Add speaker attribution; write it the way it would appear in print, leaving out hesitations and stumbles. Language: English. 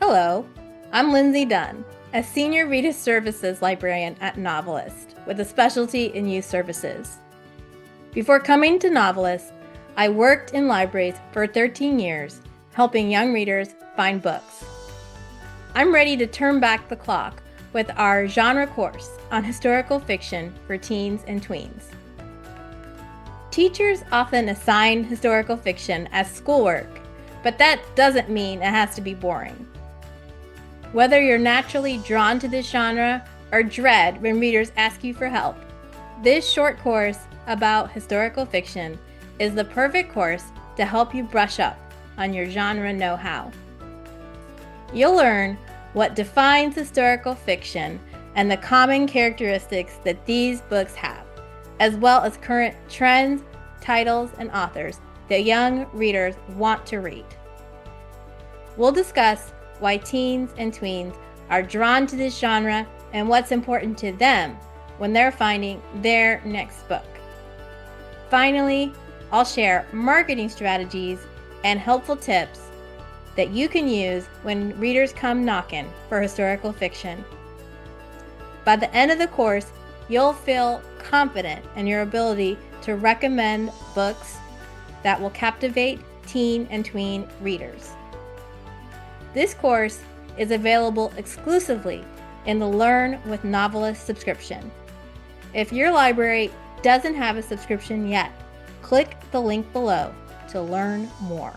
Speaker 1: Hello, I'm Lindsay Dunn, a Senior Reader Services Librarian at NoveList with a specialty in youth services. Before coming to NoveList, I worked in libraries for 13 years, helping young readers find books. I'm ready to turn back the clock with our genre course on historical fiction for teens and tweens. Teachers often assign historical fiction as schoolwork, but that doesn't mean it has to be boring. Whether you're naturally drawn to this genre or dread when readers ask you for help, this short course about historical fiction is the perfect course to help you brush up on your genre know-how. You'll learn what defines historical fiction and the common characteristics that these books have, as well as current trends, titles, and authors that young readers want to read. We'll discuss why teens and tweens are drawn to this genre and what's important to them when they're finding their next book. Finally, I'll share marketing strategies and helpful tips that you can use when readers come knocking for historical fiction. By the end of the course, you'll feel confident in your ability to recommend books that will captivate teen and tween readers. This course is available exclusively in the Learn with NoveList subscription. If your library doesn't have a subscription yet, click the link below to learn more.